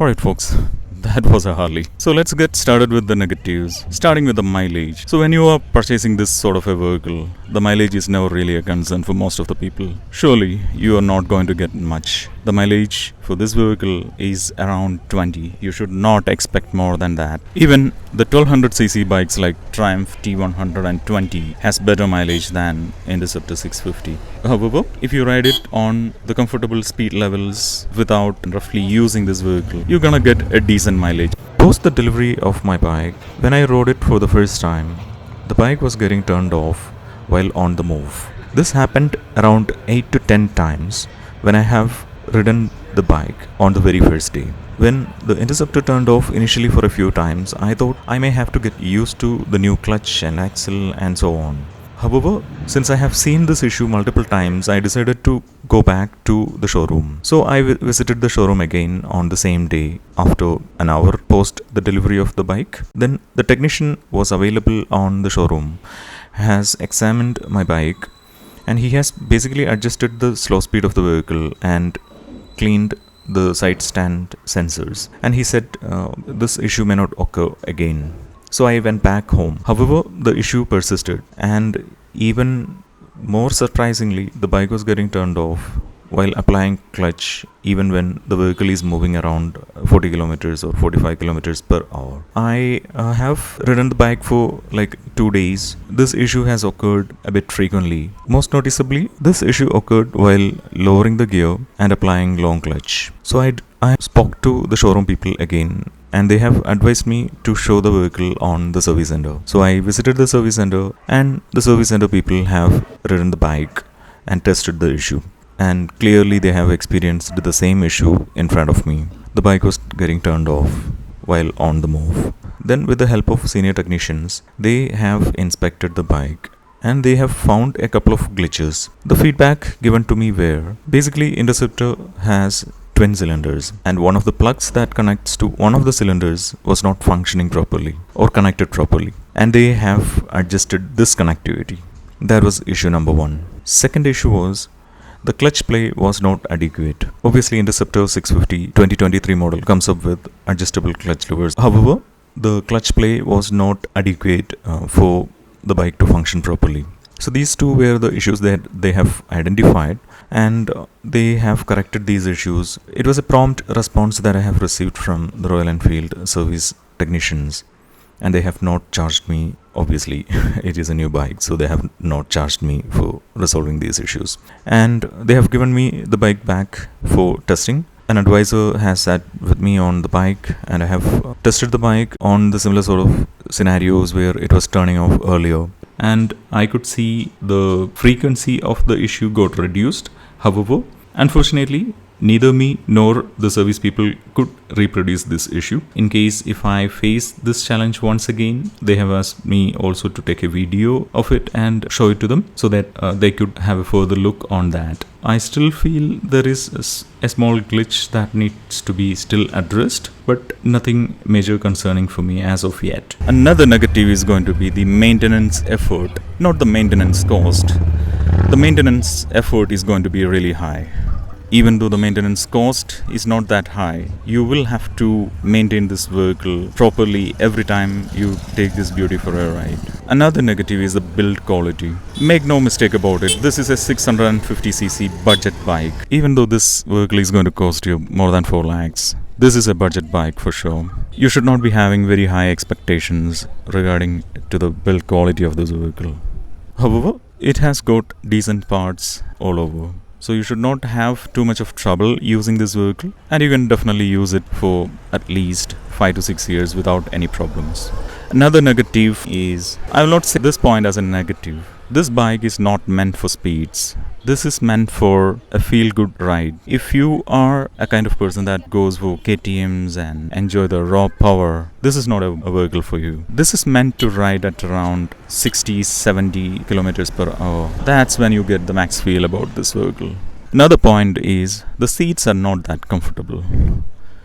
Alright folks, that was a Harley. So let's get started with the negatives, starting with the mileage. So when you are purchasing this sort of a vehicle, the mileage is never really a concern for most of the people. Surely you are not going to get much. The mileage for this vehicle is around 20. You should not expect more than that. Even the 1200cc bikes like Triumph T120 has better mileage than Interceptor 650. However, if you ride it on the comfortable speed levels without roughly using this vehicle, you're gonna get a decent mileage. Post the delivery of my bike, when I rode it for the first time, the bike was getting turned off while on the move. This happened around 8 to 10 times when I have ridden the bike on the very first day. When the Interceptor turned off initially for a few times, I thought I may have to get used to the new clutch and axle and so on. However, since I have seen this issue multiple times, I decided to go back to the showroom. So I visited the showroom again on the same day after an hour post the delivery of the bike. Then the technician was available on the showroom, has examined my bike, and he has basically adjusted the slow speed of the vehicle and cleaned the side stand sensors, and he said this issue may not occur again. So I went back home. However, the issue persisted, and even more surprisingly, the bike was getting turned off while applying clutch even when the vehicle is moving around 40 kilometers or 45 kilometers per hour. I have ridden the bike for like 2 days. This issue has occurred a bit frequently. Most noticeably, this issue occurred while lowering the gear and applying long clutch. So I spoke to the showroom people again, and they have advised me to show the vehicle on the service center. So I visited the service center, and the service center people have ridden the bike and tested the issue. And clearly they have experienced the same issue in front of me. The bike was getting turned off while on the move. Then with the help of senior technicians, they have inspected the bike and they have found a couple of glitches. The feedback given to me were, basically Interceptor has twin cylinders, and one of the plugs that connects to one of the cylinders was not functioning properly or connected properly, and they have adjusted this connectivity. That was issue number one. Second issue was the clutch play was not adequate. Obviously, Interceptor 650 2023 model comes up with adjustable clutch levers. However, the clutch play was not adequate for the bike to function properly. So these two were the issues that they have identified, and they have corrected these issues. It was a prompt response that I have received from the Royal Enfield service technicians, and they have not charged me. Obviously, it is a new bike, so they have not charged me for resolving these issues. And they have given me the bike back for testing. An advisor has sat with me on the bike, and I have tested the bike on the similar sort of scenarios where it was turning off earlier. And I could see the frequency of the issue got reduced. However, unfortunately, neither me nor the service people could reproduce this issue. In case if I face this challenge once again, they have asked me also to take a video of it and show it to them so that they could have a further look on that. I still feel there is a small glitch that needs to be still addressed, but nothing major concerning for me as of yet. Another negative is going to be the maintenance effort, not the maintenance cost. The maintenance effort is going to be really high. Even though the maintenance cost is not that high, you will have to maintain this vehicle properly every time you take this beauty for a ride. Another negative is the build quality. Make no mistake about it, this is a 650cc budget bike. Even though this vehicle is going to cost you more than 4 lakhs, this is a budget bike for sure. You should not be having very high expectations regarding to the build quality of this vehicle. However, it has got decent parts all over. So you should not have too much of trouble using this vehicle, and you can definitely use it for at least 5 to 6 years without any problems. Another negative is, I will not say this point as a negative. This bike is not meant for speeds. This is meant for a feel-good ride. If you are a kind of person that goes for KTMs and enjoy the raw power, this is not a vehicle for you. This is meant to ride at around 60-70 kilometers per hour. That's when you get the max feel about this vehicle. Another point is, the seats are not that comfortable.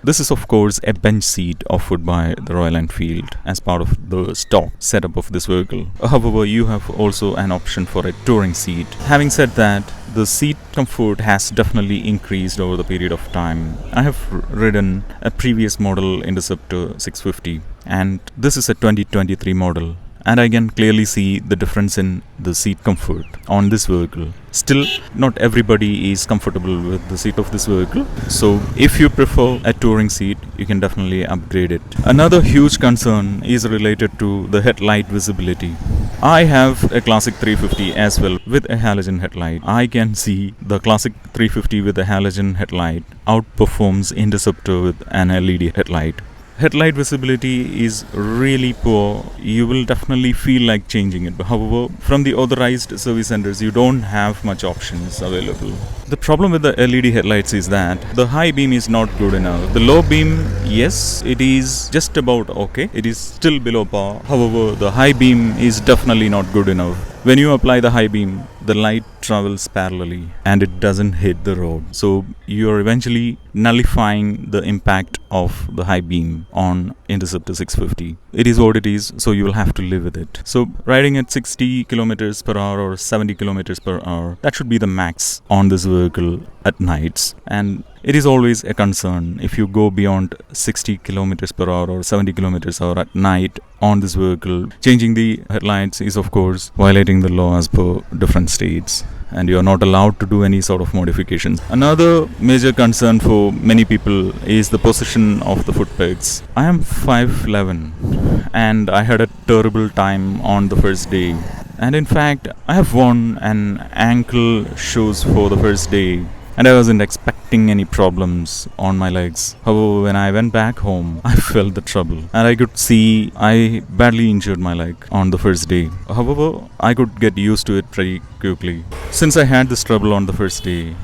This is of course a bench seat offered by the Royal Enfield as part of the stock setup of this vehicle. However, you have also an option for a touring seat. Having said that, the seat comfort has definitely increased over the period of time. I have ridden a previous model Interceptor 650, and this is a 2023 model, and I can clearly see the difference in the seat comfort on this vehicle. Still, not everybody is comfortable with the seat of this vehicle, so if you prefer a touring seat, you can definitely upgrade it. Another huge concern is related to the headlight visibility. I have a classic 350 as well with a halogen headlight. I can see the classic 350 with a halogen headlight outperforms Interceptor with an LED headlight. Headlight visibility is really poor. You will definitely feel like changing it. However, from the authorized service centers, you don't have much options available. The problem with the LED headlights is that the high beam is not good enough. The low beam, yes, it is just about okay. It is still below par. However, the high beam is definitely not good enough. When you apply the high beam, the light travels parallelly and it doesn't hit the road. So you are eventually nullifying the impact of the high beam on Interceptor 650. It is what it is, so you will have to live with it. So riding at 60 kilometers per hour or 70 kilometers per hour, that should be the max on this vehicle at nights. And it is always a concern if you go beyond 60 kilometers per hour or 70 kilometers per hour at night on this vehicle. Changing the headlights is of course violating the law as per different states, and you are not allowed to do any sort of modifications. Another major concern for many people is the position of the foot pegs. I am 5'11" and I had a terrible time on the first day. And in fact, I have worn an ankle shoes for the first day, and I wasn't expecting any problems on my legs. However, when I went back home, I felt the trouble, and I could see I badly injured my leg on the first day. However, I could get used to it pretty quickly. Since I had this trouble on the first day,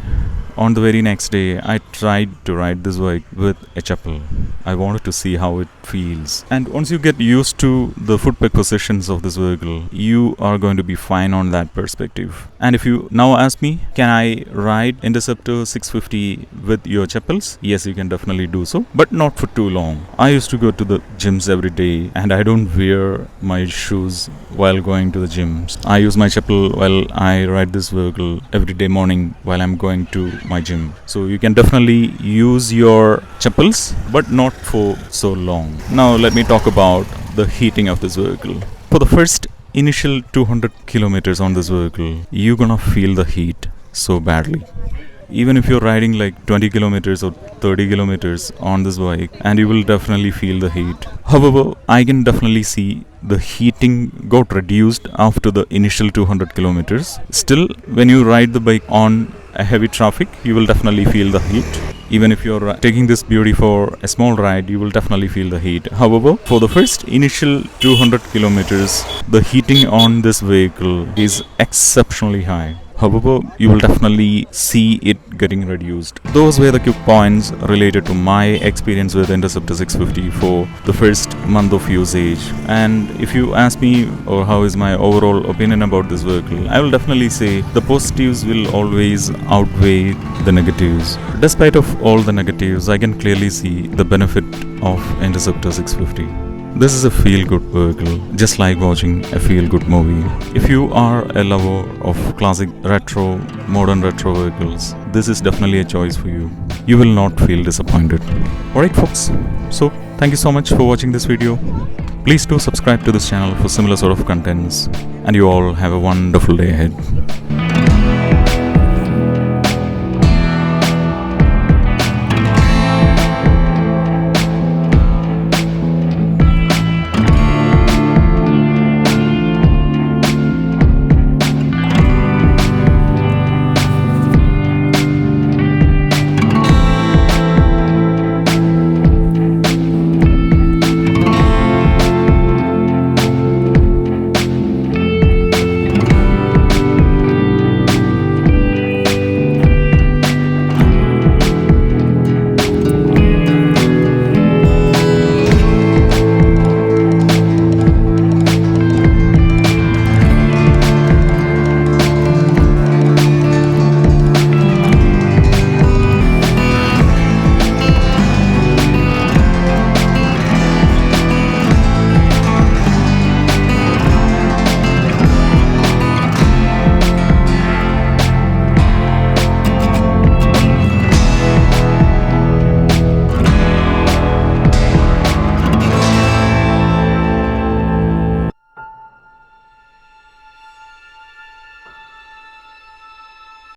on the very next day, I tried to ride this bike with a chappal. I wanted to see how it feels. And once you get used to the foot peg positions of this vehicle, you are going to be fine on that perspective. And if you now ask me, can I ride Interceptor 650 with your chappals? Yes, you can definitely do so, but not for too long. I used to go to the gyms every day, and I don't wear my shoes while going to the gyms. I use my chappal while I ride this vehicle every day morning while I'm going to my gym. So you can definitely use your chappals, but not for so long. Now let me talk about the heating of this vehicle. For the first initial 200 kilometers on this vehicle, you're gonna feel the heat so badly. Even if you're riding like 20 kilometers or 30 kilometers on this bike, and you will definitely feel the heat. However, I can definitely see the heating got reduced after the initial 200 kilometers. Still, when you ride the bike on a heavy traffic, you will definitely feel the heat. Even if you're taking this beauty for a small ride, you will definitely feel the heat. However, for the first initial 200 kilometers, the heating on this vehicle is exceptionally high. However, you will definitely see it getting reduced. Those were the quick points related to my experience with Interceptor 650 for the first month of usage. And if you ask me, or how is my overall opinion about this vehicle, I will definitely say the positives will always outweigh the negatives. Despite of all the negatives, I can clearly see the benefit of Interceptor 650. This is a feel-good vehicle, just like watching a feel-good movie. If you are a lover of classic retro, modern retro vehicles, this is definitely a choice for you. You will not feel disappointed. Alright folks, so thank you so much for watching this video. Please do subscribe to this channel for similar sort of contents, and you all have a wonderful day ahead.